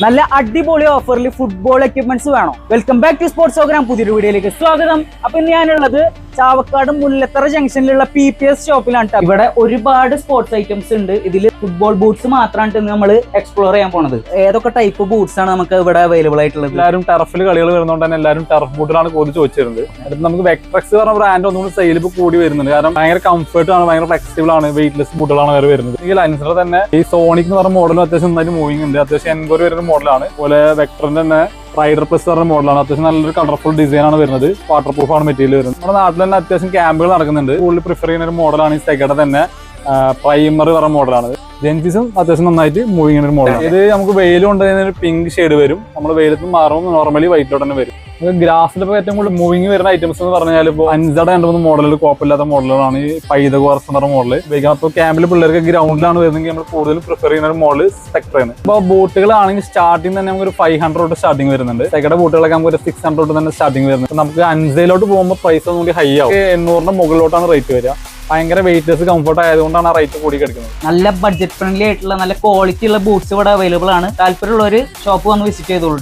നല്ല അടിപൊളി ഓഫറിൽ ഫുട്ബോൾ എക്യുപ്മെന്റ്സ് വേണം. Welcome back to sports program. പുതിയൊരു വീഡിയോയിലേക്ക് സ്വാഗതം. അപ്പൊ ഇന്ന് ഞാനുള്ളത് ചാവക്കാട് മുല്ലത്തറ ജംഗ്ഷനിലുള്ള PPS ഷോപ്പിലാണ്. ഇവിടെ ഒരുപാട് സ്പോർട്സ് ഐറ്റംസ് ഉണ്ട്. ഇതിൽ ഫുട്ബോൾ ബൂട്ട്സ് മാത്രമാണ് നമ്മൾ എക്സ്പ്ലോർ ചെയ്യാൻ പോണത്. ഏതൊക്കെ ടൈപ്പ് ബൂട്ട്സ് ആണ് നമുക്ക് ഇവിടെ അവൈലബിൾ ആയിട്ടുള്ളത്? എല്ലാവരും ടർഫിൽ കളികൾ വരുന്നതുകൊണ്ട് തന്നെ എല്ലാവരും ടർഫ് ബൂട്ടിലാണ് കോച്ച് ചോദിച്ചിരുന്നത്. അടുത്ത് നമുക്ക് വെക്ട്രക്സ് പറഞ്ഞ ബ്രാൻഡ് ഒന്നുകൂടി സെയിൽ ഇപ്പോൾ കൂടി വരുന്നുണ്ട്. കാരണം ഭയങ്കര കംഫർട്ട് ആണ്, ഭയങ്കര ഫ്ലെക്സിബിൾ ആണ്, വെയിറ്റ്ലെസ് ബൂട്ടുകളാണ് വേറെ വരുന്നത്. ഈ ലൈൻസിൽ തന്നെ ഈ സോണിക് എന്ന് പറഞ്ഞ മോഡലും അത്യാവശ്യം നന്നായിട്ട് മൂവിംഗ് ഉണ്ട്. അത്യാവശ്യം എൻക്വയറി വരുന്ന മോഡലാണ്. അതുപോലെ വെക്ടറിന്റെ തന്നെ റൈഡർ പ്ലസ് പറഞ്ഞ മോഡലാണ്. അത്യാവശ്യം നല്ലൊരു കളർഫുൾ ഡിസൈൻ ആണ് വരുന്നത്. വാട്ടർ പ്രൂഫ് ആണ് മെറ്റീരിയൽ വരുന്നത്. നമ്മുടെ നാട്ടിൽ തന്നെ അത്യാവശ്യം ക്യാമ്പുകൾ നടക്കുന്നുണ്ട്. കൂടുതൽ പ്രിഫർ ചെയ്യുന്ന ഒരു മോഡലാണ് ഈ സെഗയുടെ തന്നെ പ്രൈമർ പറഞ്ഞ മോഡലാണ്. ജെൻസിസും അത്യാവശ്യം നന്നായിട്ട് മൂവിങ് ചെയ്യുന്ന ഒരു മോഡലാണ്. ഇത് നമുക്ക് വെയിൽ കൊണ്ട് ഒരു പിങ്ക് ഷെയ്ഡ് വരും. നമ്മൾ വെയിലത്ത് മാറുമ്പോൾ നോർമലി വൈറ്റിലോട്ട് തന്നെ വരും. ഗ്രാസിലിപ്പോൾ ഏറ്റവും കൂടുതൽ മൂവിങ് വരുന്ന ഐറ്റംസ് എന്ന് പറഞ്ഞാൽ ഇപ്പോൾ 5 രണ്ട് 3 മോഡലുകൾ കുഴപ്പമില്ലാത്ത മോഡലുകളാണ് ഈ പൈത കോർസ് എന്ന് പറഞ്ഞ മോഡൽ. അപ്പോൾ ക്യാമ്പിൽ പിള്ളേർക്ക് ഗ്രൗണ്ടിലാണ് വരുന്നെങ്കിൽ നമ്മൾ കൂടുതൽ പ്രിഫർ ചെയ്യുന്ന ഒരു മോഡൽ സ്പെക്ട്രയാണ്. ഇപ്പോൾ ബോട്ടുകളാണെങ്കിൽ സ്റ്റാർട്ടിങ് തന്നെ നമുക്ക് ഒരു 500 തൊട്ട് സ്റ്റാർട്ടിങ് വരുന്നുണ്ട്. സെക്കൻഡ് ബോട്ടുകളൊക്കെ നമുക്ക് ഒരു 600 തൊട്ട് തന്നെ സ്റ്റാർട്ടിങ് വരുന്നുണ്ട്. നമുക്ക് 5 പോകുമ്പോൾ പ്രൈസ് ഒന്നുകൂടി ഹൈ ആവും. 800 മുകളിലോട്ടാണ് റേറ്റ് വരിക. ഭയങ്കര വെയിറ്റ്ലെസ് കംഫർട്ട് ആയതുകൊണ്ടാണ് ആ റേറ്റ് കൂടി കിടക്കുന്നത്. നല്ല ബഡ്ജറ്റ് ഫ്രണ്ട്ലി ആയിട്ടുള്ള നല്ല ക്വാളിറ്റി ഉള്ള ബൂട്ട്സ് ഇവിടെ അവൈലബിൾ ആണ്. താല്പര്യമുള്ളവർ ഷോപ്പ് വന്ന് വിസിറ്റ് ചെയ്തോളൂ.